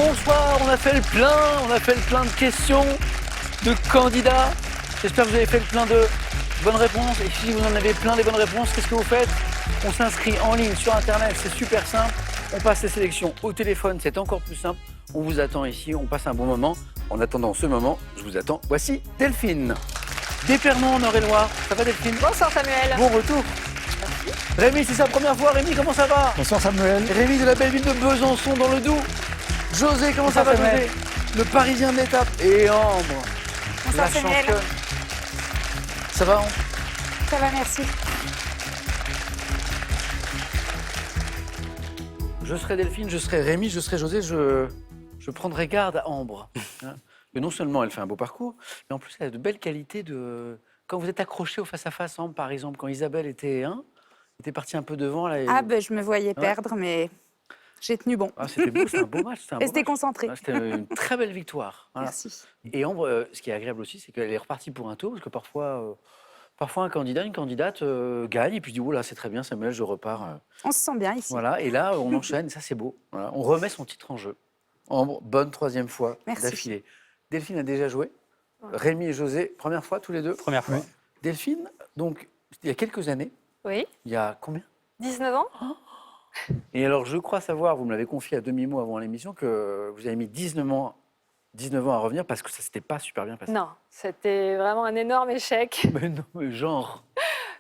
Bonsoir, on a fait le plein de questions, de candidats. J'espère que vous avez fait le plein de bonnes réponses. Et si vous en avez plein des bonnes réponses, qu'est-ce que vous faites? On s'inscrit en ligne sur Internet, c'est super simple. On passe les sélections au téléphone, c'est encore plus simple. On vous attend ici, on passe un bon moment. En attendant ce moment, je vous attends. Voici Delphine. D'Épernon en Eure-et-Loire. Ça va Delphine? Bonsoir Samuel. Bon retour. Rémi, c'est sa première fois. Rémi, comment ça va? Bonsoir Samuel. Rémi de la belle ville de Besançon dans le Doubs. José, comment ça va José? Le Parisien de l'étape. Et Ambre, Bonsoir la Samuel. championne. Ça va Ambre? Ça va, merci. Je serai Delphine, je serai Rémi, je serai José, je prendrai garde à Ambre. Hein. Mais non seulement elle fait un beau parcours, mais en plus elle a de belles qualités de... Quand vous êtes accroché au face-à-face, Ambre, par exemple, quand Isabelle était partie un peu devant. Là, Ah ben je me voyais perdre, mais j'ai tenu bon. Ah, c'était beau, c'était un beau match. Restez concentrés. C'était une très belle victoire. Voilà. Merci. Et Ambre, ce qui est agréable aussi, c'est qu'elle est repartie pour un tour, parce que parfois un candidat, une candidate gagne, et puis dit, oh là, c'est très bien, Samuel, je repars. On se sent bien ici. Voilà, et là, on enchaîne, et ça, c'est beau. Voilà, on remet son titre en jeu. Ambre, bonne troisième fois d'affilée. Delphine a déjà joué. Rémi et José, première fois, tous les deux. Première fois. Oui. Delphine, donc, il y a quelques années, Oui. il y a combien? 19 ans. Et alors, je crois savoir, vous me l'avez confié à demi-mot avant l'émission, que vous avez mis 19 ans à revenir parce que ça s'était pas super bien passé. Non, c'était vraiment un énorme échec. Mais non, mais genre.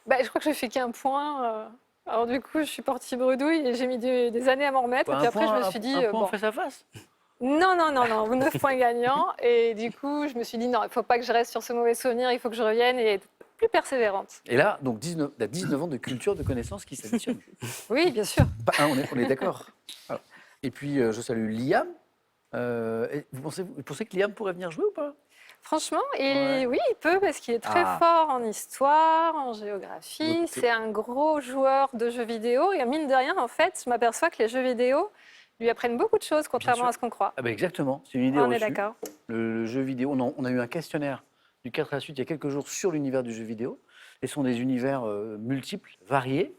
Je crois que j'ai fait qu'un point. Alors du coup, je suis partie bredouille et j'ai mis des années à m'en remettre. Et puis après, je me suis dit... Un point bon. face à face. Non, 9 points gagnants. Et du coup, je me suis dit, non, il ne faut pas que je reste sur ce mauvais souvenir, il faut que je revienne et être plus persévérante. Et là, donc, 19 ans de culture, de connaissances qui s'additionnent. Oui, bien sûr. On est d'accord. Alors, et puis, je salue Liam. Vous pensez que Liam pourrait venir jouer ou pas? Franchement, Ouais. oui, il peut parce qu'il est très fort en histoire, en géographie. Donc, C'est un gros joueur de jeux vidéo. Et mine de rien, en fait, je m'aperçois que les jeux vidéo lui apprennent beaucoup de choses, contrairement sûr. à ce qu'on croit. Ah ben exactement, c'est une idée On est reçue. d'accord. Le jeu vidéo, on a eu un questionnaire du 4 à la suite il y a quelques jours sur l'univers du jeu vidéo. Et ce sont des univers multiples, variés,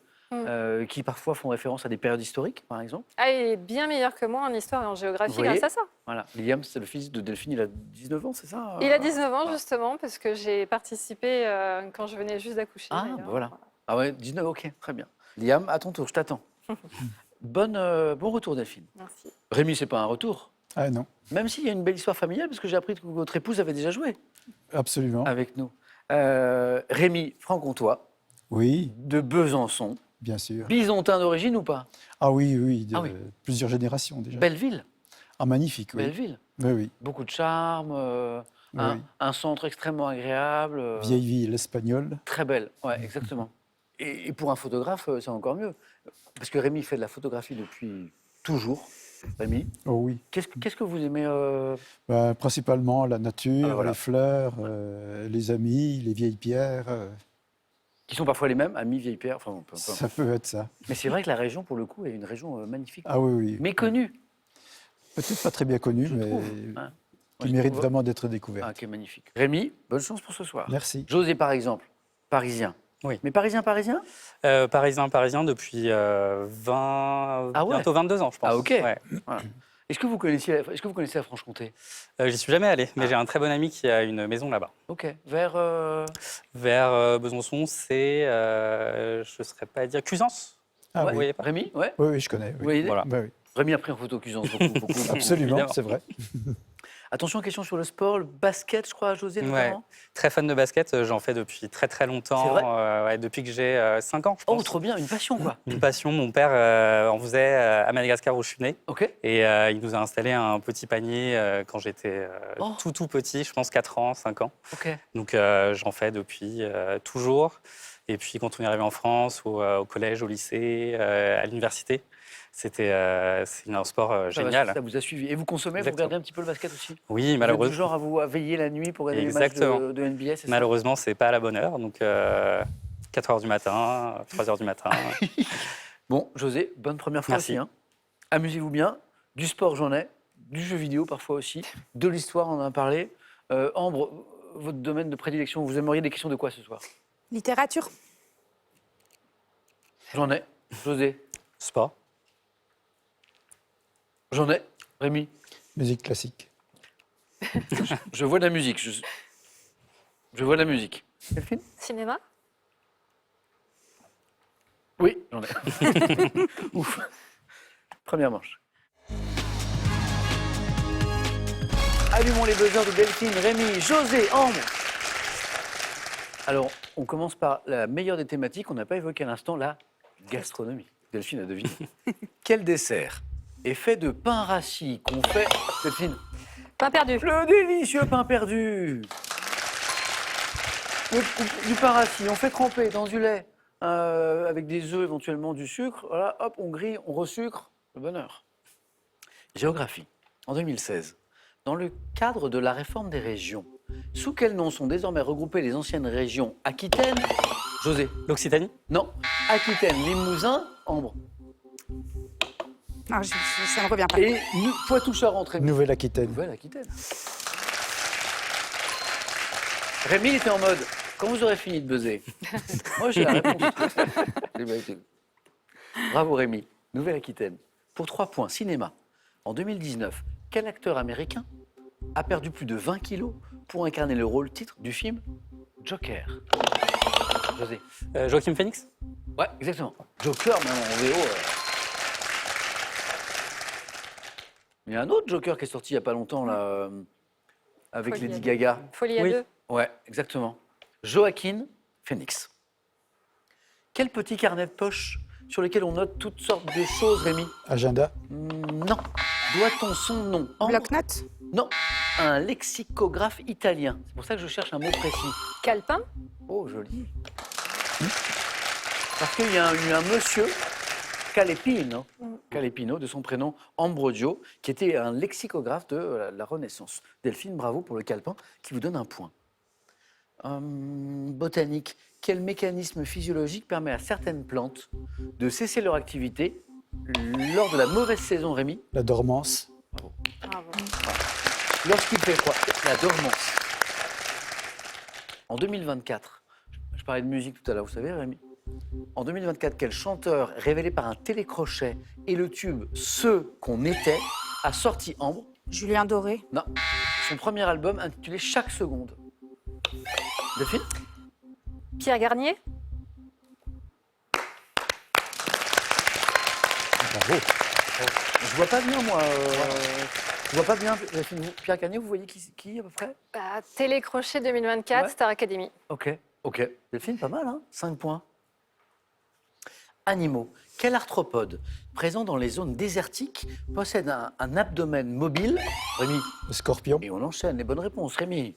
qui parfois font référence à des périodes historiques, par exemple. Ah, il est bien meilleur que moi en histoire et en géographie Vous voyez grâce à ça. Voilà. Liam, c'est le fils de Delphine, il a 19 ans, c'est ça? Il a 19 ans, Ah. justement, parce que j'ai participé quand je venais juste d'accoucher. Ah, d'ailleurs. bah voilà. Ah ouais, 19, ok, très bien. Liam, à ton tour, je t'attends. Bon retour, Delphine. Merci. Rémi, c'est pas un retour. Ah non, Même s'il y a une belle histoire familiale, parce que j'ai appris que votre épouse avait déjà joué absolument. avec nous. Rémi, franc-comtois, Oui, de Besançon. bien sûr. Bisontin d'origine ou pas? Ah oui, oui, Ah oui. plusieurs générations déjà. Belle ville, Ah, magnifique, oui. belle ville. Oui, oui. Beaucoup de charme, Oui. un centre extrêmement agréable. Vieille ville espagnole. Très belle, ouais, exactement. Et pour un photographe, c'est encore mieux. Parce que Rémi fait de la photographie depuis toujours. Rémi, Oh oui. qu'est-ce que vous aimez Bah, principalement la nature, Ah, voilà. les fleurs, les amis, les vieilles pierres. qui sont parfois les mêmes, amis, vieille pierre, enfin, peu importe. Ça peut être ça. Mais c'est vrai que la région, pour le coup, est une région magnifique. Ah oui, oui. Méconnue, Peut-être pas très bien connue, je mais trouve. Hein. Moi, qui je mérite trouve- vraiment d'être découverte. Ah, qui est magnifique. Rémi, bonne chance pour ce soir. Merci. José, par exemple, parisien. Oui. Mais parisien Parisien depuis 20, Ah ouais. bientôt 22 ans, je pense. Ah, ok. Ouais. Voilà. Est-ce que vous connaissez la Franche-Comté? J'y suis jamais allé, mais Ah. j'ai un très bon ami qui a une maison là-bas. Ok. Vers. Vers Besançon, c'est, je ne saurais pas dire, Cuisance. Ah ouais. Vous voyez pas? Rémi, ouais. Oui, oui, je connais. Vous Oui. voyez Voilà. Bah oui. Rémi a pris en photo Cuisance, beaucoup. Absolument, Évidemment. c'est vrai. Attention, question sur le sport, le basket, je crois, José, Ouais. notamment. Très fan de basket, j'en fais depuis très très longtemps. C'est vrai Ouais, depuis que j'ai 5 ans, je pense. Oh, trop bien, une passion, quoi. Une passion, mon père en faisait à Madagascar où je suis né. Ok. Et il nous a installé un petit panier quand j'étais Oh. tout petit, je pense 4 ans, 5 ans. Ok. Donc j'en fais depuis toujours. Et puis quand on est arrivé en France, au collège, au lycée, à l'université, c'est un sport génial. Ça vous a suivi. Et vous consommez, vous Exactement. regardez un petit peu le basket aussi? Oui, Vous êtes du malheureusement. genre à veiller la nuit pour regarder les matchs Exactement. de NBA, c'est ça? Malheureusement, c'est pas à la bonne heure. Donc 4 h du matin, 3 h du matin. Bon, José, bonne première fois Merci. aussi. Hein. Amusez-vous bien. Du sport, j'en ai. Du jeu vidéo, parfois aussi. De l'histoire, on en a parlé. Ambre, votre domaine de prédilection, vous aimeriez des questions de quoi ce soir? Littérature. J'en ai. José, Sport. j'en ai. Rémi, Musique classique. Je vois de la musique. Je vois de la musique. Delphine? Cinéma. Oui, j'en ai. Ouf. Première manche. Allumons les buzzers de Delphine, Rémi, José, Ambre. Alors, on commence par la meilleure des thématiques qu'on n'a pas évoquée à l'instant, la gastronomie. Delphine a deviné. Quel dessert est fait de pain rassis qu'on fait... Delphine. Pain perdu. Le délicieux pain perdu. Du pain rassis, on fait tremper dans du lait, avec des œufs, éventuellement du sucre. Voilà, hop, on grille, on resucre. Le bonheur. Géographie. En 2016, dans le cadre de la réforme des régions, sous quel nom sont désormais regroupées les anciennes régions Aquitaine, José? L'Occitanie. Non. Aquitaine, Limousin, Ambre. Ah, ça ne revient pas. Et Poitou-Charentes, Rémi. Nouvelle-Aquitaine. Nouvelle-Aquitaine. Rémi, il était en mode, quand vous aurez fini de buzzer, moi j'ai la réponse. Eh ben, bravo Rémi. Nouvelle-Aquitaine. Pour 3 points, cinéma. En 2019, quel acteur américain a perdu plus de 20 kilos pour incarner le rôle titre du film Joker? José. Joachim Phoenix. Ouais, exactement. Joker, même en VO. Il y a un autre Joker qui est sorti il n'y a pas longtemps, là, avec Folie à Lady deux. Gaga. Folie à Oui. deux. Ouais, exactement. Joaquin Phoenix. Quel petit carnet de poche sur lequel on note toutes sortes de choses, Rémi? Agenda. Non. Doit-on son nom? Ambre? Bloc-notes. Non. Un lexicographe italien. C'est pour ça que je cherche un mot précis. Calepin. Oh, joli. Parce qu'il y a eu un monsieur, Calepino, de son prénom Ambrogio, qui était un lexicographe de la Renaissance. Delphine, bravo pour le calepin, qui vous donne un point. Botanique. Quel mécanisme physiologique permet à certaines plantes de cesser leur activité lors de la mauvaise saison, Rémi? La dormance. Bravo. Lorsqu'il fait froid, la dormance. En 2024, je parlais de musique tout à l'heure, vous savez, Rémi? En 2024, quel chanteur révélé par un télécrochet et le tube Ce qu'on était a sorti Ambre? Julien Doré. Non, son premier album intitulé Chaque seconde. Delphine? Pierre Garnier. Bravo. Je vois pas bien, moi. Je vois pas bien. Delphine, Pierre Garnier, vous voyez qui à peu près? Télécrochet 2024, Ouais. Star Academy. Ok. Delphine, pas mal, hein? 5 points. Animaux. Quel arthropode présent dans les zones désertiques possède un abdomen mobile? Rémi. Le scorpion. Et on enchaîne. Les bonnes réponses, Rémi.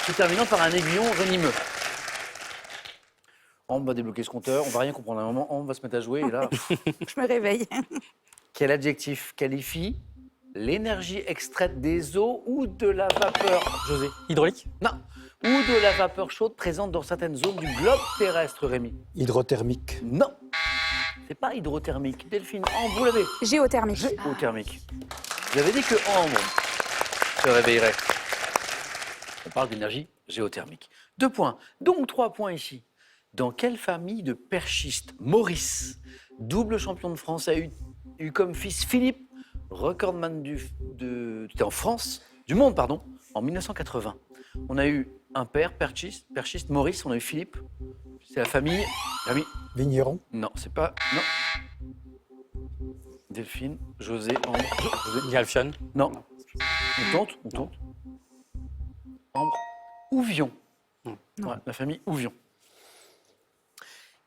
Se terminant par un aiguillon venimeux. On va débloquer ce compteur, on va rien comprendre à un moment, on va se mettre à jouer et là. Je me réveille. Quel adjectif qualifie l'énergie extraite des eaux ou de la vapeur, José? Hydraulique. Non. Ou de la vapeur chaude présente dans certaines zones du globe terrestre, Rémi? Hydrothermique. Non. C'est pas hydrothermique. Delphine, Ambre, vous l'avez? Géothermique. Géothermique. J'avais dit que Ambre se réveillerait. On parle d'énergie géothermique. 2 points. Donc 3 points ici. Dans quelle famille de perchistes Maurice, double champion de France, a eu comme fils Philippe, recordman en France, du monde, pardon, en 1980. On a eu un père perchiste Maurice, on a eu Philippe. C'est la famille. Rémi. Vigneron. Non, c'est pas. Non. Delphine, José, Ambre. José. Galfion. Non. On tente. Ambre. Ouvion. Ouais, la famille Ouvion.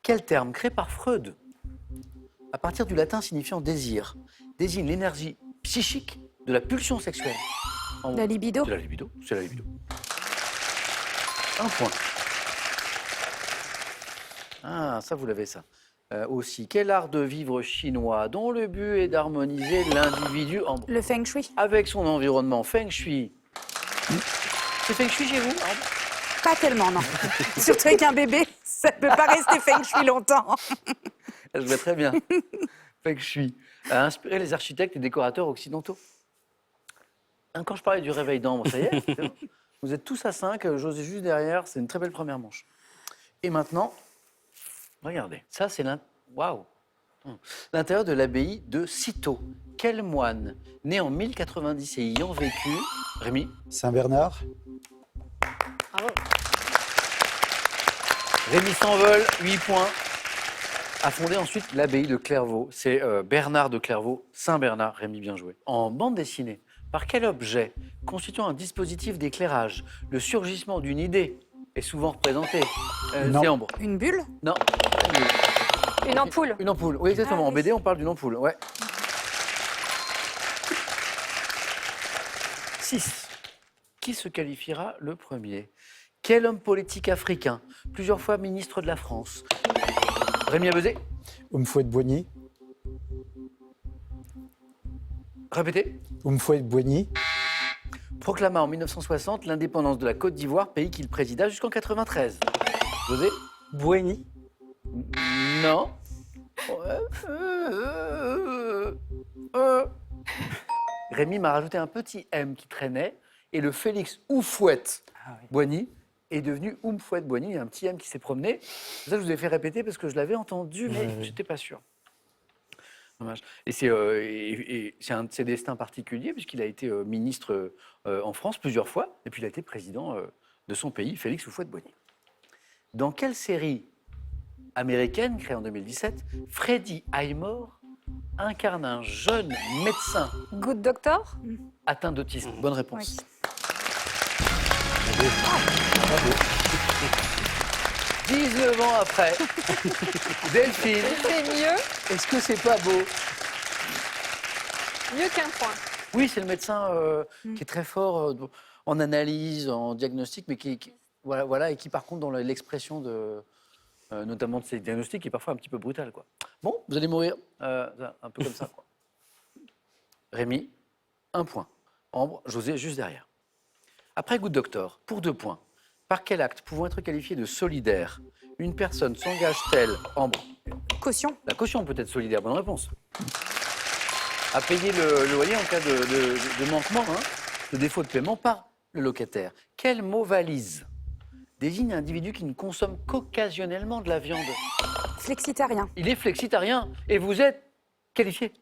Quel terme créé par Freud, à partir du latin signifiant désir, désigne l'énergie psychique de la pulsion sexuelle? La libido. C'est la libido. C'est la libido. 1 point. Ah, ça, vous l'avez, ça. Aussi, quel art de vivre chinois dont le but est d'harmoniser l'individu Le feng shui. avec son environnement? Feng Shui. C'est Feng Shui chez vous, Ambre? Pas tellement, non. Surtout avec un bébé, ça ne peut pas rester feng shui longtemps. Je vois très bien. Feng Shui a inspiré les architectes et décorateurs occidentaux. Quand je parlais du réveil d'Ambre, ça y est, c'est bon. Vous êtes tous à 5, José juste derrière, c'est une très belle première manche. Et maintenant, regardez, ça c'est l'un... Waouh! L'intérieur de l'abbaye de Cîteaux. Quel moine, né en 1090 et ayant vécu... Rémi? Saint-Bernard. Bravo. Rémi s'envole, 8 points. A fondé ensuite l'abbaye de Clairvaux. C'est Bernard de Clairvaux, Saint-Bernard. Rémi, bien joué. En bande dessinée, par quel objet constituant un dispositif d'éclairage le surgissement d'une idée est souvent représenté? Non. C'est Ambre. Une bulle? Non. Une ampoule. Une ampoule, oui, exactement. Ah, En oui. BD, on parle d'une ampoule, ouais. 6. Qui se qualifiera le premier? Quel homme politique africain, plusieurs fois ministre de la France? Rémi Abezé? Oumfouette-Boigny. Répétez. Oumfouette-Boigny. Proclama en 1960 l'indépendance de la Côte d'Ivoire, pays qu'il présida jusqu'en 93. José? Bouéni. Non. Rémi m'a rajouté un petit M qui traînait et le Félix Oufouette Ah oui. Boigny est devenu Oumfouette Boigny. Il y a un petit M qui s'est promené. C'est ça que je vous ai fait répéter parce que je l'avais entendu, mais je n'étais pas sûr. Dommage. Et c'est un de ses destins particuliers puisqu'il a été ministre en France plusieurs fois et puis il a été président de son pays, Félix Oufouette-Boigny. Dans quelle série américaine créée en 2017, Freddie Highmore incarne un jeune médecin Good Doctor. atteint d'autisme? Bonne réponse. Oui. 19 ans après, Delphine, C'est mieux, est-ce que c'est pas beau? mieux qu'un point. Oui, c'est le médecin qui est très fort en analyse, en diagnostic, mais voilà, et qui par contre dans l'expression de notamment de ses diagnostics est parfois un petit peu brutal, quoi. Bon, vous allez mourir un peu comme ça, quoi. Rémi, 1 point. Ambre, José, juste derrière. Après Good Doctor, pour 2 points, par quel acte pouvant être qualifié de solidaire une personne s'engage-t-elle, Ambre? Caution? La caution peut être solidaire, bonne réponse. À payer le loyer en cas de manquement, de défaut de paiement par le locataire. Quel mot valise désigne un individu qui ne consomme qu'occasionnellement de la viande? Flexitarien. Il est flexitarien et vous êtes qualifié.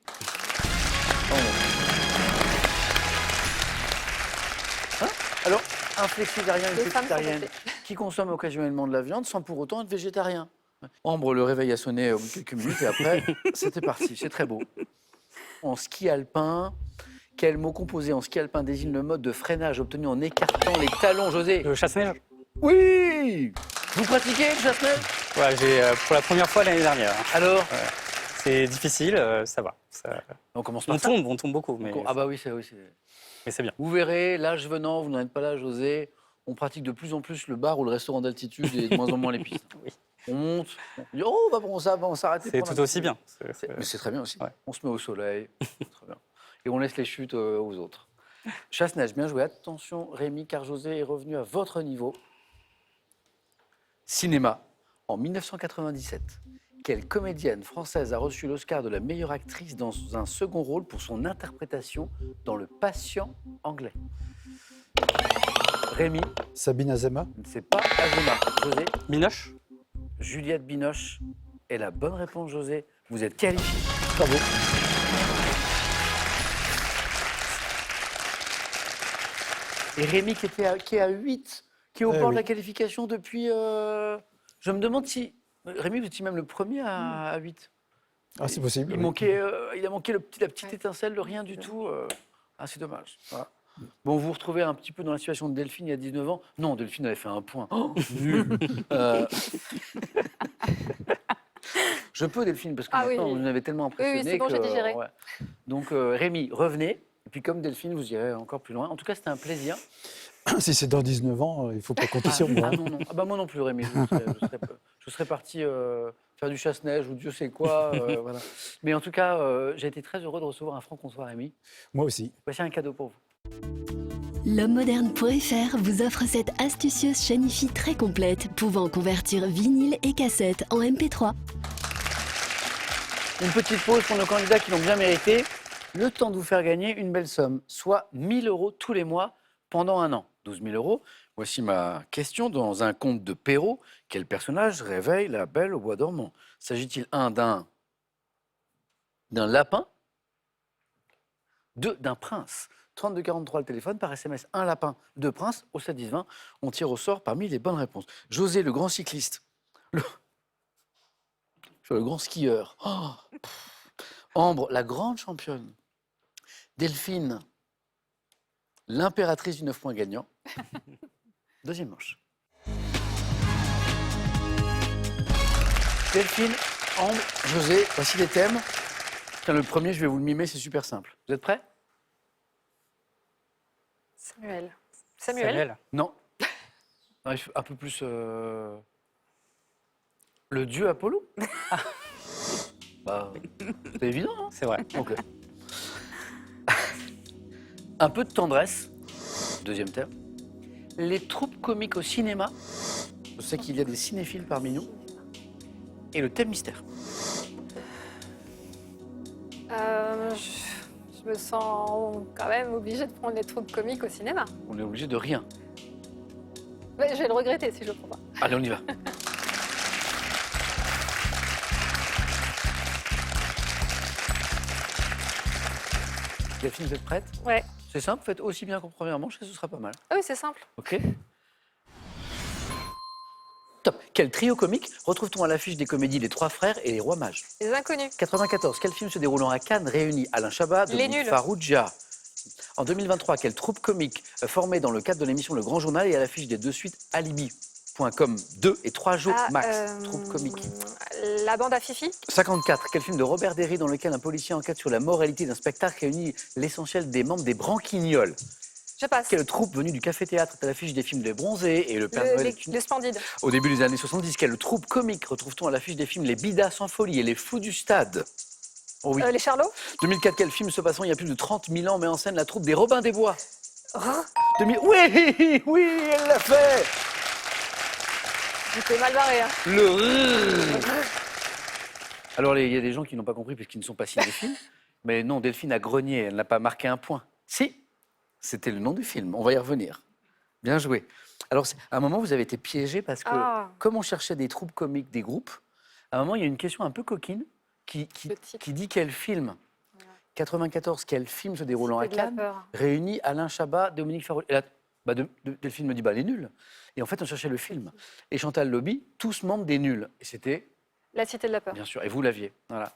Hein? Alors, un flexitarien, une Les femmes sont flexitarienne votées. qui consomme occasionnellement de la viande sans pour autant être végétarien. Ambre, le réveil a sonné au bout de quelques minutes et après, c'était parti. C'est très beau. En ski alpin, quel mot composé en ski alpin désigne le mode de freinage obtenu en écartant les talons, José? Le chasse-neige. Oui! Vous pratiquez le chasse-neige? Ouais, j'ai pour la première fois l'année dernière. Alors? C'est difficile, ça va. On commence par On ça. tombe beaucoup, mais Ah bah oui, c'est... mais c'est bien. Vous verrez, l'âge venant, vous n'en êtes pas là, José, on pratique de plus en plus le bar ou le restaurant d'altitude et de moins en moins les pistes. Oui. On monte, on dit, oh, bah bon, ça va, on s'arrête. C'est tout aussi bien. Mais c'est très bien aussi. Ouais. On se met au soleil, c'est très bien. Et on laisse les chutes aux autres. Chasse-neige, bien joué. Attention, Rémi, car José est revenu à votre niveau. Cinéma, en 1997. Quelle comédienne française a reçu l'Oscar de la meilleure actrice dans un second rôle pour son interprétation dans Le Patient anglais? Rémi, Sabine Azema. c'est pas Azema. José, Minoche. Juliette Binoche est la bonne réponse, José. Vous êtes qualifié. Bravo. Et Rémi qui est à 8, qui est au bord de la qualification depuis... Je me demande si... Rémi, vous étiez même le premier à 8. Ah, c'est possible. Il, oui. manquait, il a manqué la petite étincelle, le rien du tout. Ah, c'est dommage. Voilà. Bon, vous vous retrouvez un petit peu dans la situation de Delphine il y a 19 ans. Non, Delphine avait fait un point. Oh, nul. Je peux, Delphine, parce que Ah oui, maintenant, oui. vous nous avez tellement Oui, impressionné. c'est bon, j'ai digéré. ouais. Donc, Rémi, revenez. Et puis, comme Delphine, vous irez encore plus loin. En tout cas, c'était un plaisir. Si c'est dans 19 ans, il ne faut pas compter sur moi. Ah non, non. Ah bah, moi non plus, Rémi. Je serais parti faire du chasse-neige ou Dieu sait quoi. Voilà. Mais en tout cas, j'ai été très heureux de recevoir un franc-comtois, Rémi. Moi aussi. Voici un cadeau pour vous. L'hommemoderne.fr vous offre cette astucieuse chaîne hi-fi très complète, pouvant convertir vinyle et cassette en MP3. Une petite pause pour nos candidats qui l'ont bien mérité. Le temps de vous faire gagner une belle somme, soit 1 000 € tous les mois pendant un an. 12 000 €. Voici ma question. Dans un conte de Perrault, quel personnage réveille la Belle au bois dormant? S'agit-il d'un d'un lapin, 2 d'un prince. 32-43 le téléphone, par SMS, un lapin, 2 princes, au 7-10-20. On tire au sort parmi les bonnes réponses. José, le grand cycliste. Le grand skieur. Oh. Ambre, la grande championne. Delphine, l'impératrice du 9 points gagnant. Deuxième manche. Delphine, Ambre, José, voici les thèmes. Tiens, le premier, je vais vous le mimer, c'est super simple. Vous êtes prêts? Samuel. Non. Non, il faut un peu plus... Le dieu Apollo. Bah, c'est évident, hein? C'est vrai. Ok. Un peu de tendresse. Deuxième thème. Les troupes comiques au cinéma. Je sais qu'il y a des cinéphiles parmi nous. Et le thème mystère. Je me sens quand même obligée de prendre les troupes comiques au cinéma. On est obligé de rien. Mais je vais le regretter si je le prends pas. Allez, on y va. Delphine, vous êtes prête? Ouais. C'est simple, faites aussi bien qu'en première manche et ce sera pas mal. Ah oui, c'est simple. Ok. Top. Quel trio comique retrouve-t-on à l'affiche des comédies Les Trois Frères et Les Rois Mages? Les inconnus. 94. Quel film se déroulant à Cannes réunit Alain Chabat, Les Dominique Nuls. Farrugia? En 2023, quelle troupe comique formée dans le cadre de l'émission Le Grand Journal est à l'affiche des deux suites Alibi.com 2 et 3 jours max? Troupe comique. La bande à Fifi. 54. Quel film de Robert Derry dans lequel un policier enquête sur la moralité d'un spectacle réunit l'essentiel des membres des Branquignoles? Je passe. Quelle troupe venue du Café-Théâtre est à l'affiche des films Les Bronzés et Le Père Noël est une... Le Splendide. Au début des années 70, quelle troupe comique retrouve-t-on à l'affiche des films Les Bidas sans folie et Les Fous du Stade? Oh oui. Les Charlots. 2004, quel film se passant il y a plus de 30 000 ans met en scène la troupe des Robins des Bois? 2000... Oui, elle l'a fait. J'étais mal barré. Hein. Le... Alors, il y a des gens qui n'ont pas compris parce qu'ils ne sont pas cinéphiles. Mais non, Delphine a grogné, elle n'a pas marqué un point. Si, c'était le nom du film, on va y revenir. Bien joué. Alors, à un moment, vous avez été piégé parce que, comme on cherchait des troupes comiques, des groupes, à un moment, il y a une question un peu coquine qui dit quel film, 94, quel film se déroulant à Cannes, réunit Alain Chabat, Dominique Farrugia. Delphine me dit, les nuls. Et en fait, on cherchait le film. Et Chantal Lobby, tous membres des nuls. Et c'était... La Cité de la Peur. Bien sûr, et vous l'aviez. Voilà.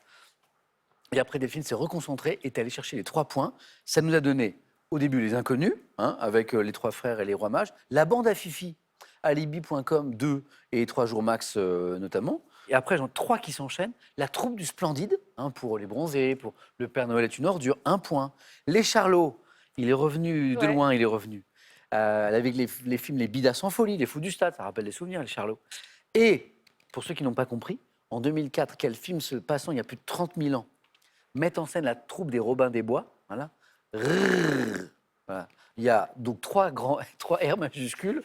Et après, Delphine s'est reconcentrée et est allée chercher les 3 points. Ça nous a donné, au début, les inconnus, avec les 3 frères et les rois mages, la bande à Fifi, Alibi.com 2 et 3 jours max notamment. Et après, j'en ai 3 qui s'enchaînent. La troupe du Splendide, pour les Bronzés, pour Le Père Noël est une ordure, 1 point. Les Charlots, il est revenu de loin, il est revenu. Avec les films Les Bidas sans folie, Les Fous du Stade, ça rappelle des souvenirs, les Charlots. Et, pour ceux qui n'ont pas compris, en 2004, quel film se passant il y a plus de 30 000 ans met en scène la troupe des Robins des Bois? Voilà. Voilà. Il y a donc 3 R majuscules,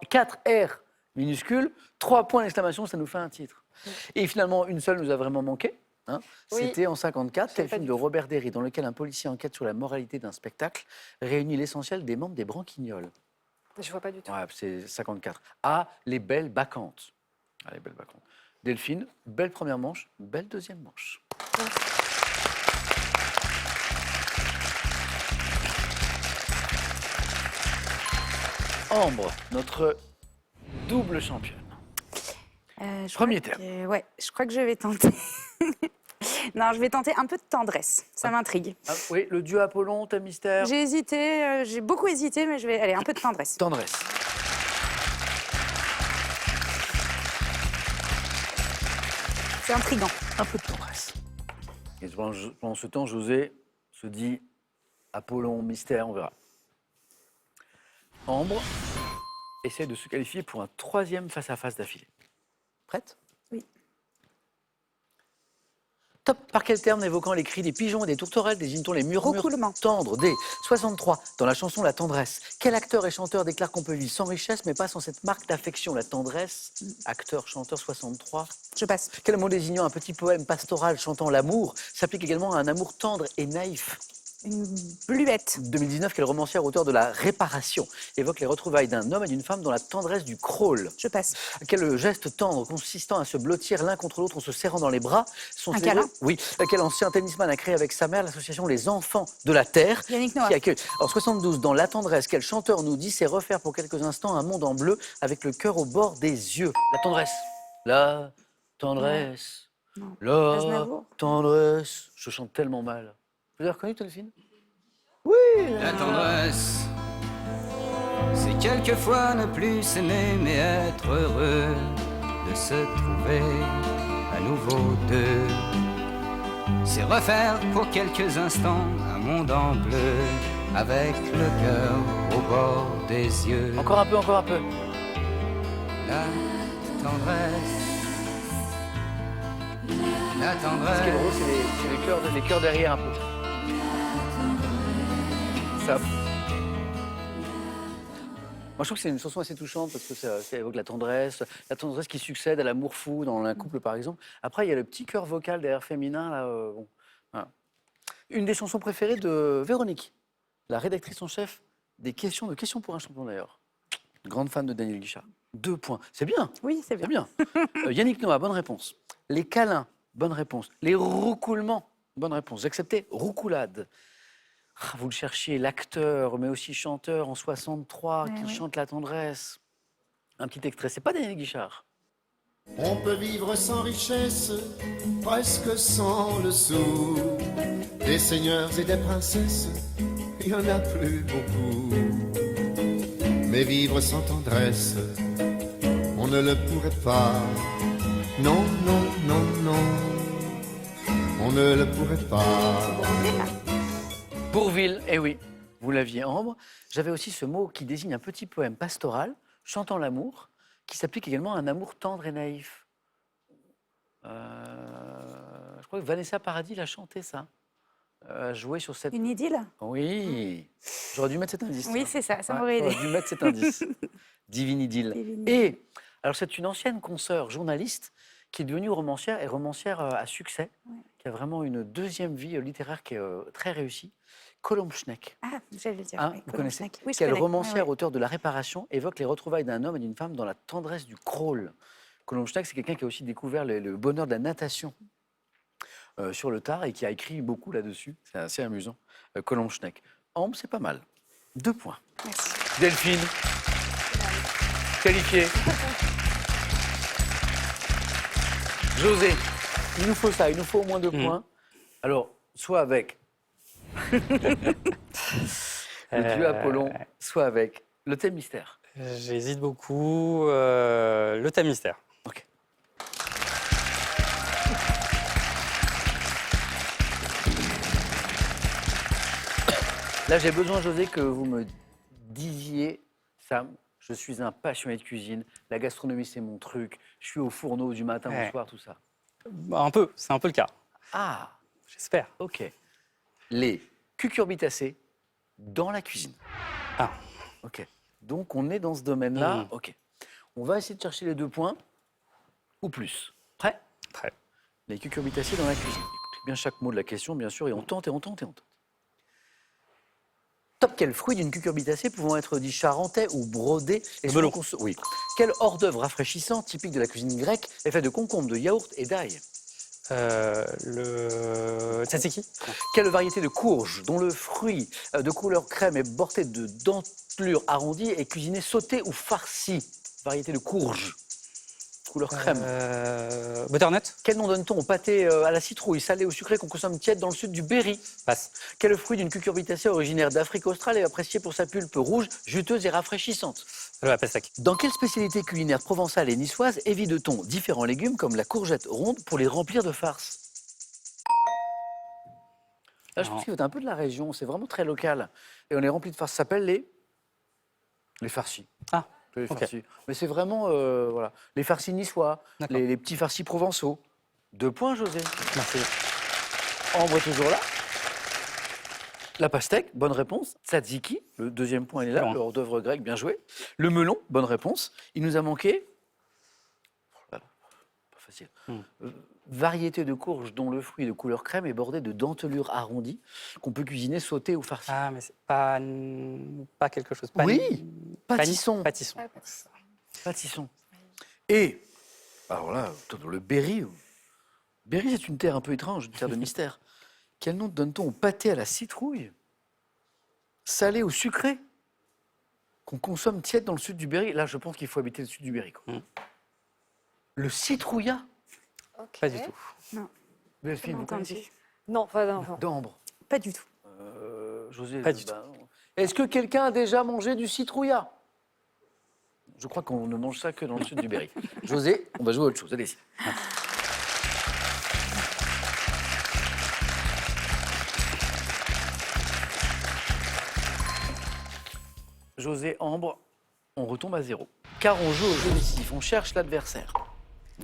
4 R minuscules, 3 points d'exclamation, ça nous fait un titre. Et finalement, une seule nous a vraiment manqué. C'était en 54, quel film de Robert Derry dans lequel un policier enquête sur la moralité d'un spectacle réunit l'essentiel des membres des Branquignoles? Je vois pas du tout. Ouais, c'est 54. Ah, les belles bacchantes. Ah, les belles bacchantes. Delphine, belle première manche, belle deuxième manche. Ambre, notre double championne. Premier thème. Ouais, je crois que je vais tenter. Non, je vais tenter un peu de tendresse. Ça m'intrigue. Ah, oui, le dieu Apollon, thème mystère. J'ai hésité, j'ai beaucoup hésité, mais je vais aller un peu de tendresse. Tendresse. C'est intriguant. Un peu de tendresse. Et pendant ce temps, José se dit Apollon, mystère, on verra. Ambre essaie de se qualifier pour un 3e face-à-face d'affilée. Prête? Oui. Top. Par quel terme évoquant les cris des pigeons et des tourterelles désigne-t-on les murmures Roucoulement. tendres des 63 dans la chanson La Tendresse? Quel acteur et chanteur déclare qu'on peut vivre sans richesse mais pas sans cette marque d'affection, la tendresse? Acteur, chanteur 63. Je passe. Quel mot désignant un petit poème pastoral chantant l'amour s'applique également à un amour tendre et naïf? Une bluette. 2019, quelle romancière auteur de La Réparation évoque les retrouvailles d'un homme et d'une femme dans la tendresse du crawl? Je passe. Quel geste tendre consistant à se blottir l'un contre l'autre en se serrant dans les bras sont Un célébrés- câlin? Oui. Quel ancien tennisman a créé avec sa mère l'association Les Enfants de la Terre Yannick Noah. qui accueille. En 72, dans La Tendresse, quel chanteur nous dit c'est refaire pour quelques instants un monde en bleu avec le cœur au bord des yeux? La tendresse. La tendresse. Non. La Aznavour. tendresse. Je chante tellement mal. Vous avez reconnu, Delphine? La tendresse, c'est quelquefois ne plus s'aimer mais être heureux de se trouver à nouveau deux. C'est refaire pour quelques instants un monde en bleu avec le cœur au bord des yeux. Encore un peu, encore un peu. La tendresse, la Ce tendresse. qui est drôle, c'est les cœurs derrière un peu. Ça. Moi, je trouve que c'est une chanson assez touchante parce que ça évoque la tendresse qui succède à l'amour fou dans un couple, par exemple. Après, il y a le petit cœur vocal derrière féminin. Là, bon. Voilà. Une des chansons préférées de Véronique, la rédactrice en chef de Questions pour un champion, d'ailleurs. Grande fan de Daniel Guichard. 2 points. C'est bien. Oui, c'est C'est bien. bien. Yannick Noah, bonne réponse. Les câlins, bonne réponse. Les roucoulements, bonne réponse. J'acceptais roucoulade. Ah, vous le cherchiez, l'acteur, mais aussi chanteur en 63, Ouais, qui oui. chante la tendresse. Un petit extrait, c'est pas Daniel Guichard. On peut vivre sans richesse, presque sans le sou. Des seigneurs et des princesses, il y en a plus beaucoup. Mais vivre sans tendresse, on ne le pourrait pas. Non, non, non, non, on ne le pourrait pas. Bourvil, eh oui, vous l'aviez, Ambre. J'avais aussi ce mot qui désigne un petit poème pastoral, chantant l'amour, qui s'applique également à un amour tendre et naïf. Je crois que Vanessa Paradis l'a chanté, ça. A joué sur cette... Une idylle? Oui, j'aurais dû mettre cet indice. Oui, tiens. c'est ça, ça Ouais, m'aurait aidé. j'aurais dû mettre cet indice. Divine idylle. Divine Et, alors c'est une ancienne consoeur journaliste qui est devenue romancière, et romancière à succès, qui a vraiment une deuxième vie littéraire qui est très réussie. Colombe Schneck. Ah, j'allais le dire. Hein, oui, vous Colombe connaissez? Schneck. Oui, je Quelle connais. romancière, Ouais, ouais. auteur de La Réparation, évoque les retrouvailles d'un homme et d'une femme dans la tendresse du crawl. Colombe Schneck, c'est quelqu'un qui a aussi découvert le bonheur de la natation sur le tard et qui a écrit beaucoup là-dessus. C'est assez amusant. Colombe Schneck. Ambre, c'est pas mal. 2 points. Merci. Delphine, qualifiée. José, il nous faut ça, il nous faut au moins 2 points. Alors, soit avec le dieu Apollon, soit avec le thème mystère. J'hésite beaucoup. Le thème mystère. Ok. Là, j'ai besoin, José, que vous me disiez, Sam, je suis un passionné de cuisine, la gastronomie, c'est mon truc, je suis au fourneau du matin au Ouais. soir, tout ça. Bah, un peu, c'est un peu le cas. Ah, J'espère. ok. Les cucurbitacées dans la cuisine. Ah. Ok. Donc, on est dans ce domaine-là. Mhm. Ok. On va essayer de chercher les 2 points ou plus. Prêt? Prêt. Les cucurbitacées dans la cuisine. Écoutez bien chaque mot de la question, bien sûr, et on tente et on tente et on tente. Top, quel fruit d'une cucurbitacée pouvant être dit charentais ou brodé et Le melon. Oui. Quel hors-d'œuvre rafraîchissant, typique de la cuisine grecque, est fait de concombre, de yaourt et d'ail? Le tzatziki. Quelle variété de courge dont le fruit de couleur crème est bordé de dentelures arrondies est cuisiné sauté ou farci? Variété de courge, couleur crème. Butternut. Quel nom donne-t-on au pâté à la citrouille, salé ou sucré qu'on consomme tiède dans le sud du Berry? Passe. Quel fruit d'une cucurbitacée originaire d'Afrique australe est apprécié pour sa pulpe rouge, juteuse et rafraîchissante? Le pastèque. Dans quelle spécialité culinaire provençale et niçoise évite-t-on différents légumes comme la courgette ronde pour les remplir de farce? Là, je pense Non. qu'il y a un peu de la région, c'est vraiment très local. Et on est rempli de farce. Ça s'appelle les farcis. Ah, Les ok. farcis. Mais c'est vraiment voilà. Les farcis niçois, D'accord. les petits farcis provençaux. 2 points, José. Merci. Ambre est toujours là. La pastèque, bonne réponse. Tzatziki, le 2e point, il est là. Bon. Le hors-d'œuvre grec, bien joué. Le melon, bonne réponse. Il nous a manqué. Oh là là, pas facile. variété de courge dont le fruit de couleur crème est bordé de dentelures arrondies qu'on peut cuisiner, sauter ou farcir. Ah, mais c'est pas quelque chose. Oui, pâtisson. Pâtisson. Ouais, pas ça. Pâtisson. Et, alors là, le berry. Berry, c'est une terre un peu étrange, une terre de mystère. Quel nom donne-t-on au pâté à la citrouille, salé ou sucré, qu'on consomme tiède dans le sud du Berry? Là, je pense qu'il faut habiter le sud du Berry, quoi. Le citrouillat. Ok. Pas du tout. Delphine, vous entendu. connaissez? Non, pas non. D'ambre. Pas du tout. José, Pas du non. Est-ce que quelqu'un a déjà mangé du citrouillat? Je crois qu'on ne mange ça que dans le sud du Berry. José, on va jouer à autre chose. Allez-y. José, Ambre, on retombe à 0. Car on joue au jeu décisif, on cherche l'adversaire.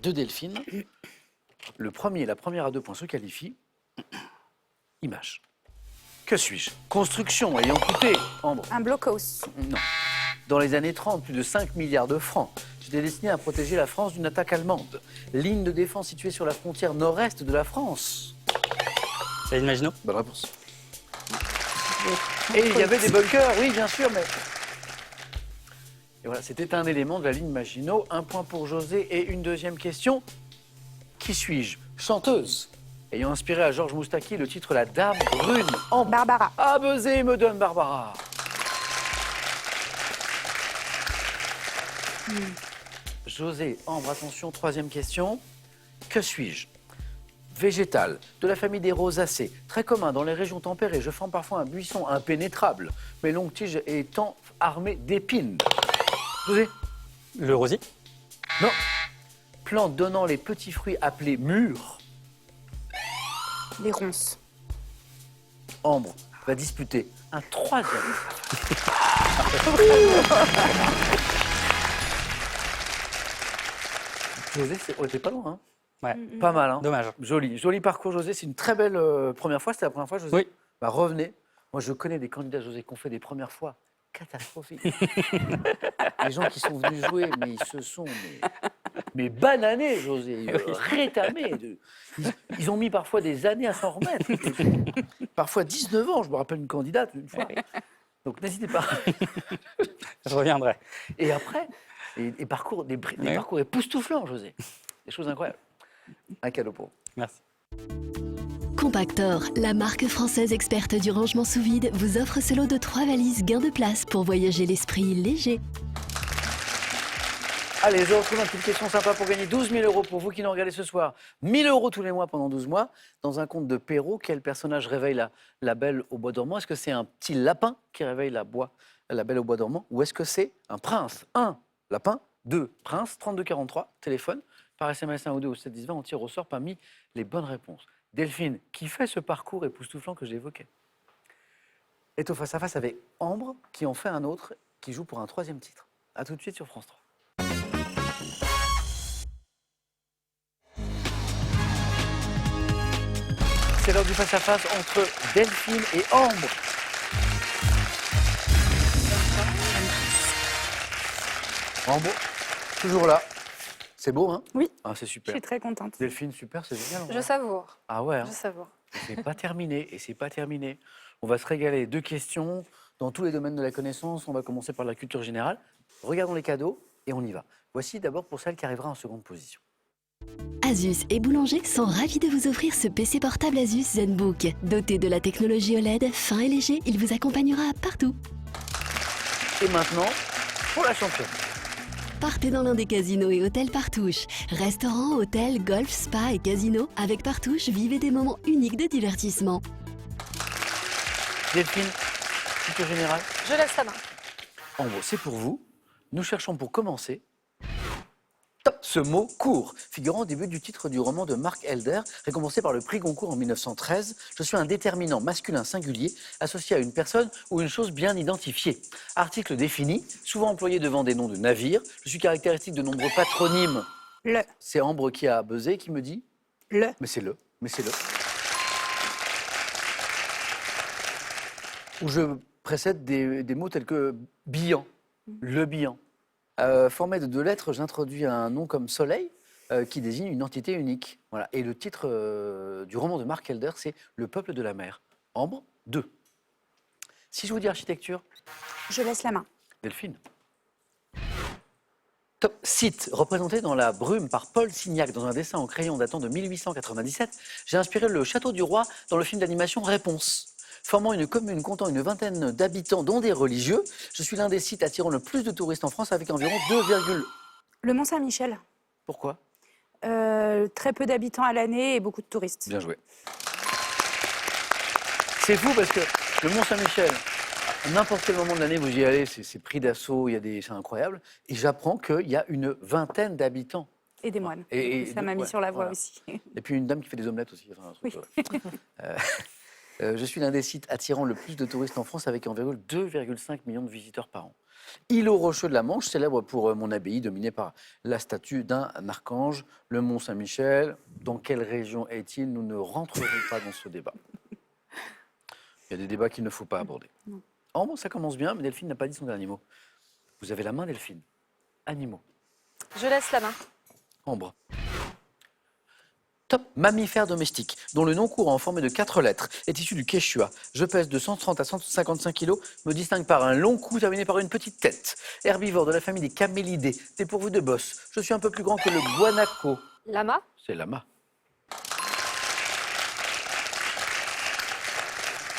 De Delphine, le premier et la première à 2 points se qualifient. Image. Que suis-je? Construction ayant coûté, Ambre. Un blockhouse. Non. Dans les années 30, plus de 5 milliards de francs. J'étais destiné à protéger la France d'une attaque allemande. Ligne de défense située sur la frontière nord-est de la France. Céline Maginot. Bonne réponse. Et il y avait des bunkers, oui, bien sûr, mais... Et voilà, c'était un élément de la ligne Maginot. 1 point pour José et une deuxième question. Qui suis-je? Chanteuse. Ayant inspiré à Georges Moustaki le titre La Dame Brune. Ambre. Barbara. Ah, buzzer me donne Barbara. José, Ambre, attention, troisième question. Que suis-je? Végétal, de la famille des rosacées, très commun dans les régions tempérées. Je forme parfois un buisson impénétrable. Mes longues tiges étant armées d'épines. José? Le rosier. Non. Plante donnant les petits fruits appelés mûrs. Les ronces. Ambre va disputer un troisième. José, t'es pas loin, hein? Ouais. Pas mal, hein? Dommage. Joli, joli parcours, José. C'est une très belle première fois. C'était la première fois, José? Oui. Bah, revenez. Moi, je connais des candidats, José, qui ont fait des premières fois catastrophiques. Les gens qui sont venus jouer, mais ils se sont mais bananés, José, rétamés. Ils ont mis parfois des années à s'en remettre. Parfois 19 ans. Je me rappelle une candidate une fois. Donc, n'hésitez pas. Je reviendrai. Et après, des parcours époustouflants, José. Des choses incroyables. Un cadeau pour vous. Merci. Compactor, la marque française experte du rangement sous vide, vous offre ce lot de 3 valises gain de place pour voyager l'esprit léger. Allez, je retrouve une petite question sympa pour gagner 12 000 euros pour vous qui nous regardez ce soir. 1 000 euros tous les mois pendant 12 mois. Dans un conte de Perrault, quel personnage réveille la belle au bois dormant? Est-ce que c'est un petit lapin qui réveille la belle au bois dormant? Ou est-ce que c'est un prince? 1, lapin. 2, prince. 3243, téléphone. Par SMS 1 ou 2 ou 7 10 20, on tire au sort parmi les bonnes réponses. Delphine, qui fait ce parcours époustouflant que j'évoquais, est au face-à-face avec Ambre, qui en fait un autre, qui joue pour un 3e titre. A tout de suite sur France 3. C'est l'heure du face-à-face entre Delphine et Ambre. Ambre, toujours là. C'est beau, hein? Oui. Ah, c'est Je super. suis très contente. Delphine, super, c'est génial. en Je vrai. savoure. Ah ouais, hein. Je savoure. C'est pas terminé, et c'est pas terminé. On va se régaler. 2 questions dans tous les domaines de la connaissance. On va commencer par la culture générale. Regardons les cadeaux et on y va. Voici d'abord pour celle qui arrivera en seconde position. Asus et Boulanger sont ravis de vous offrir ce PC portable Asus ZenBook. Doté de la technologie OLED, fin et léger, il vous accompagnera partout. Et maintenant, pour la championne. Partez dans l'un des casinos et hôtels Partouche. Restaurants, hôtels, golf, spa et casinos. Avec Partouche, vivez des moments uniques de divertissement. Delphine, culture générale. Je laisse la main. Ambre, c'est pour vous. Nous cherchons pour commencer top, ce mot court, figurant au début du titre du roman de Marc Helder, récompensé par le prix Goncourt en 1913. Je suis un déterminant masculin singulier associé à une personne ou une chose bien identifiée. Article défini, souvent employé devant des noms de navires. Je suis caractéristique de nombreux patronymes. Le. C'est Ambre qui a buzzé, qui me dit Le. mais c'est le. Où je précède des mots tels que bihan, le bihan. Formé de 2 lettres, j'introduis un nom comme soleil, qui désigne une entité unique. Voilà. Et le titre du roman de Mark Elder, c'est Le peuple de la mer. Ambre, 2. Si je vous dis architecture, Je laisse la main. Delphine. Top site, représenté dans la brume par Paul Signac dans un dessin en crayon datant de 1897, j'ai inspiré le château du roi dans le film d'animation Réponse. Formant une commune comptant une vingtaine d'habitants, dont des religieux, je suis l'un des sites attirant le plus de touristes en France avec environ 2, Le Mont-Saint-Michel. Pourquoi? Très peu d'habitants à l'année et beaucoup de touristes. Bien joué. C'est fou parce que le Mont-Saint-Michel, à n'importe quel moment de l'année, vous y allez, c'est pris d'assaut, c'est incroyable. Et j'apprends qu'il y a une vingtaine d'habitants. Et des moines. Et Ça m'a mis ouais, sur la voie voilà. aussi. Et puis une dame qui fait des omelettes aussi. Enfin, un truc, Oui. je suis l'un des sites attirant le plus de touristes en France avec environ 2,5 millions de visiteurs par an. Îlot rocheux de la Manche, célèbre pour mon abbaye dominée par la statue d'un archange, le Mont Saint-Michel. Dans quelle région est-il? Nous ne rentrerons pas dans ce débat. Il y a des débats qu'il ne faut pas aborder. Non. Oh, bon, ça commence bien, mais Delphine n'a pas dit son dernier mot. Vous avez la main, Delphine. Animaux. Je laisse la main. Ambre. Top mammifère domestique, dont le nom courant en formé de 4 lettres est issu du quechua. Je pèse de 130 à 155 kg, me distingue par un long cou terminé par une petite tête. Herbivore de la famille des camélidés, dépourvu de bosse. Je suis un peu plus grand que le guanaco. Lama. C'est lama.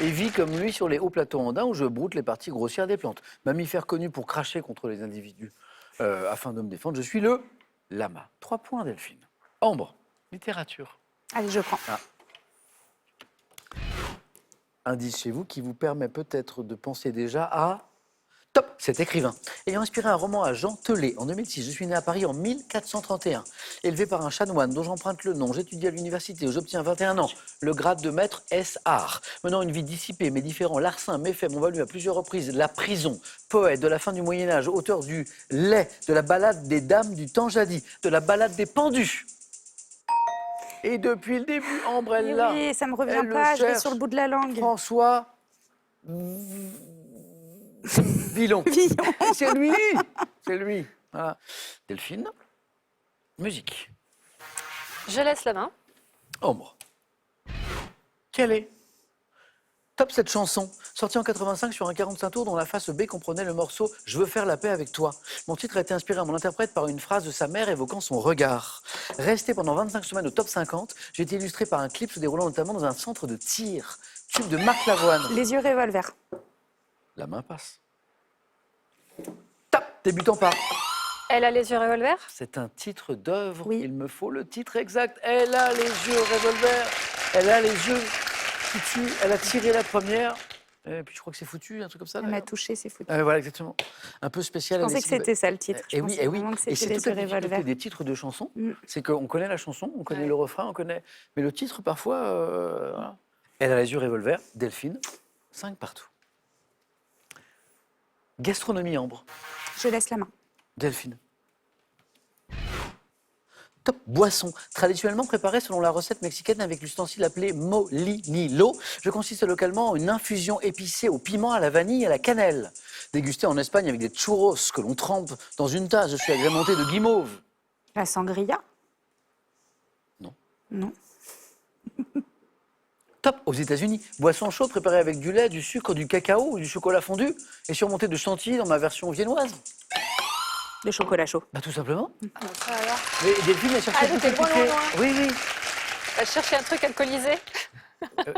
Et vit comme lui sur les hauts plateaux andins où je broute les parties grossières des plantes. Mammifère connu pour cracher contre les individus afin de me défendre. Je suis le lama. 3 points, Delphine. Ambre. Littérature. Allez, je prends. Indice chez vous qui vous permet peut-être de penser déjà à... Top, cet écrivain. Ayant inspiré un roman à Jean Telet en 2006, je suis né à Paris en 1431. Élevé par un chanoine dont j'emprunte le nom, j'étudie à l'université où j'obtiens 21 ans le grade de maître S.Art. Menant une vie dissipée mais différents larcins méfaits m'ont valu à plusieurs reprises la prison. Poète de la fin du Moyen-Âge, auteur du Lait, de la ballade des dames du temps jadis, de la ballade des pendus. Et depuis le début, Ambre, elle l'a. Oui, ça me revient Elle le pas, je l'ai cherche. sur le bout de la langue. François Villon. C'est lui. C'est lui. Voilà. Delphine. Musique. Je laisse la main. Ambre. Quelle est? Top cette chanson, sortie en 85 sur un 45 tours dont la face B comprenait le morceau « Je veux faire la paix avec toi ». Mon titre a été inspiré à mon interprète par une phrase de sa mère évoquant son regard. Resté pendant 25 semaines au top 50, j'ai été illustré par un clip se déroulant notamment dans un centre de tir. Tube de Marc Lavoine. Les yeux revolver. La main passe. Top, débutant par. Elle a les yeux revolver. C'est un titre d'œuvre, Oui. il me faut le titre exact. Elle a les yeux revolver, elle a les yeux foutus, elle a tiré la première. Et puis je crois que c'est foutu, un truc comme ça. Elle m'a d'ailleurs. touché, c'est foutu. Voilà, exactement. Un peu spécial. Je pensais que c'était ça le titre. Je Et oui, pensais et oui. vraiment que Et c'était c'est les toute la yeux difficulté revolver. des titres de chansons, Mm. c'est qu'on connaît la chanson, on connaît Ouais. le refrain, on connaît, mais le titre parfois. Voilà. Elle a les yeux revolver. Delphine, 5 partout. Gastronomie, Ambre. Je laisse la main. Delphine. Top boisson, traditionnellement préparée selon la recette mexicaine avec l'ustensile appelé molinillo. Je consiste localement en une infusion épicée au piment, à la vanille et à la cannelle. Dégustée en Espagne avec des churros que l'on trempe dans une tasse. Je suis agrémenté de guimauve. La sangria. Non. Non. Top aux États-Unis, boisson chaude préparée avec du lait, du sucre, du cacao ou du chocolat fondu et surmontée de chantilly dans ma version viennoise. Le chocolat chaud. Bah tout simplement. Ah, ça alors. Mais Delphine a cherché Ah, tout j'étais loin, compliqué. loin, loin. Oui, oui. Elle cherchait un truc alcoolisé.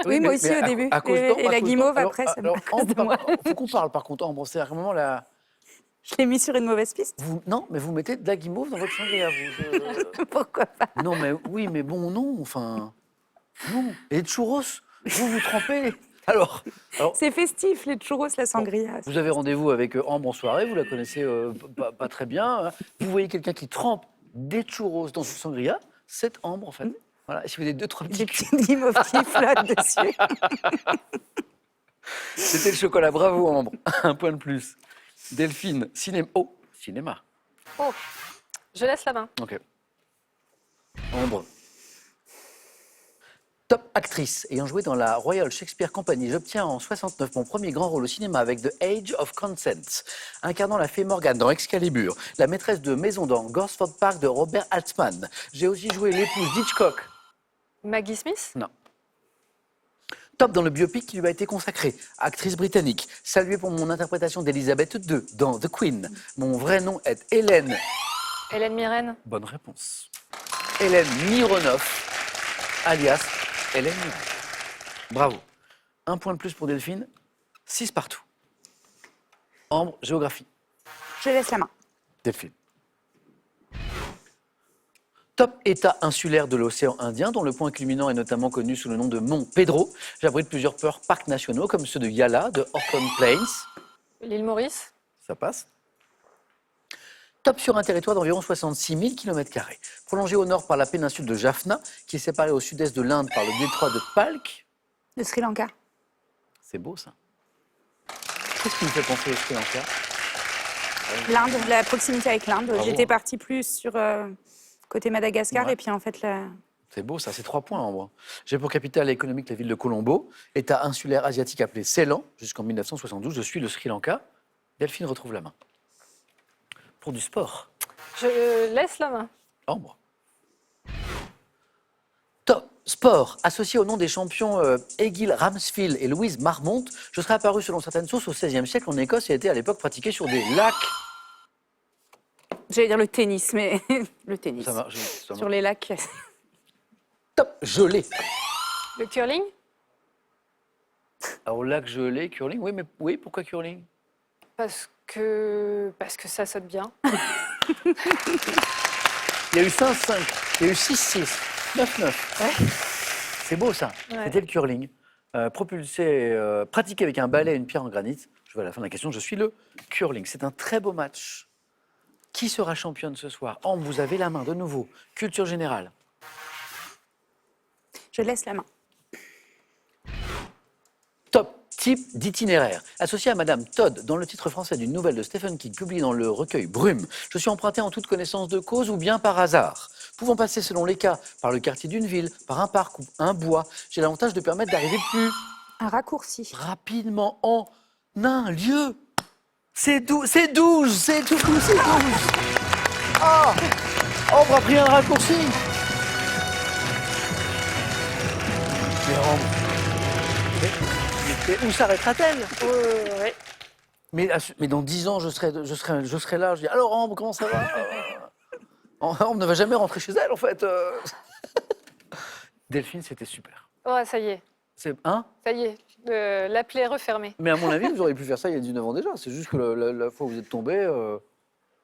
Oui, moi aussi, au début. Et la guimauve, après, ça me cause de moi. Il faut qu'on parle par contre. Ambre, c'est vraiment la... Je l'ai mis sur une mauvaise piste. Non, mais vous mettez de la guimauve dans votre sangria, vous. Pourquoi pas? Non, mais oui, mais bon, non, enfin... Non. Et de churros, vous trempez. Alors, C'est festif, les churros, la sangria. vous avez rendez-vous avec Ambre en soirée, vous la connaissez pas très bien. Hein. Vous voyez quelqu'un qui trempe des churros dans une sangria, c'est Ambre, en fait. Voilà. Et si vous avez 2-3 Des petits... petites guimauves qui flottent dessus. C'était le chocolat, bravo Ambre. Un point de plus. Delphine, cinéma. Oh, cinéma. Oh, je laisse la main. Ok. Ambre. Top actrice, ayant joué dans la Royal Shakespeare Company, j'obtiens en 69 mon premier grand rôle au cinéma avec The Age of Consent, incarnant la fée Morgane dans Excalibur, la maîtresse de maison dans Gosford Park de Robert Altman. J'ai aussi joué l'épouse d'Hitchcock. Maggie Smith? Non. Top dans le biopic qui lui a été consacré, actrice britannique, saluée pour mon interprétation d'Elisabeth II dans The Queen. Mon vrai nom est Hélène. Hélène Mirren? Bonne réponse. Hélène Mironoff, alias Hélène Mirren. Bravo. 1 point de plus pour Delphine, 6 partout. Ambre, géographie. Je laisse la main. Delphine. Top état insulaire de l'océan Indien, dont le point culminant est notamment connu sous le nom de Mont Pedro. J'abrite plusieurs parcs nationaux, comme ceux de Yala, de Orkney Plains. L'île Maurice? Ça passe. Top sur un territoire d'environ 66 000 km², prolongé au nord par la péninsule de Jaffna, qui est séparée au sud-est de l'Inde par le détroit de Palk. De Sri Lanka. C'est beau, ça. Qu'est-ce qui me fait penser au Sri Lanka? L'Inde, la proximité avec l'Inde. Bravo. J'étais partie plus sur côté Madagascar Ouais. et puis en fait C'est beau, ça, c'est 3 points, Ambre. J'ai pour capitale économique la ville de Colombo, état insulaire asiatique appelé Ceylan, jusqu'en 1972. Je suis le Sri Lanka. Delphine retrouve la main. Pour du sport. Je laisse la main. Ambre. Top sport, associé au nom des champions Egil Ramsfield et Louise Marmont, je serais apparu selon certaines sources au XVIe siècle en Écosse et a été à l'époque pratiqué sur des lacs. j'allais dire le tennis, mais le tennis. Ça marche. Ça Sur marche. les lacs. Top gelé. Le curling? Alors, lac gelé, curling, oui, mais oui, pourquoi curling? Parce que ça saute bien. Il y a eu 5-5, il y a eu 6-6, 9-9. C'est beau ça. Ouais. C'était le curling. Pratiqué avec un balai et une pierre en granit. Je vais à la fin de la question, je suis le curling. C'est un très beau match. Qui sera championne ce soir? Ambre, vous avez la main de nouveau. Culture générale. Je laisse la main. Top type d'itinéraire. Associé à Madame Todd dans le titre français d'une nouvelle de Stephen King publiée dans le recueil Brume. Je suis emprunté en toute connaissance de cause ou bien par hasard. Pouvant passer selon les cas par le quartier d'une ville, par un parc ou un bois, j'ai l'avantage de permettre d'arriver plus Un raccourci. rapidement en un lieu. C'est 12, c'est tout, c'est 12. Ah, Ambre a pris un raccourci. Mais Ambre, mais où s'arrêtera-t-elle? Ouais. Mais dans 10 ans, je serai là. Je dis, alors Ambre, comment ça va? Ambre ne va jamais rentrer chez elle, en fait. Delphine, c'était super. Ouais, ça y est. C'est hein? Ça y est. L'appel est refermé. Mais à mon avis, vous auriez pu faire ça il y a 19 ans déjà. C'est juste que la fois où vous êtes tombé,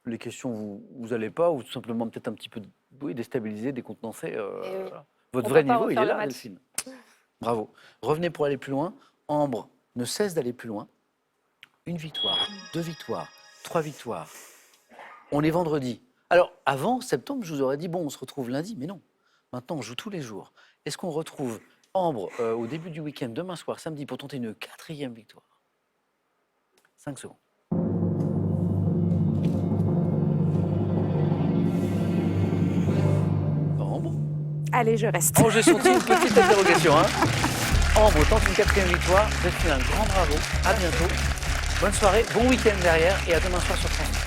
les questions, vous allez pas, ou tout simplement peut-être un petit peu déstabilisé, décontenancé. Voilà. Votre On vrai peut pas niveau, il est refaire le là, match. Delphine. Bravo. Revenez pour aller plus loin. Ambre ne cesse d'aller plus loin. 1 victoire, 2 victoires, 3 victoires. On est vendredi. Alors, avant septembre, je vous aurais dit, bon, on se retrouve lundi, mais non. Maintenant, on joue tous les jours. Est-ce qu'on retrouve Ambre au début du week-end, demain soir, samedi, pour tenter une 4e victoire? 5 secondes. Ambre? Allez, je reste. Oh, j'ai senti une petite interrogation. Hein. Ambre tente une 4e victoire. Delphine, un grand bravo. À bientôt. Bonne soirée, bon week-end derrière et à demain soir sur France.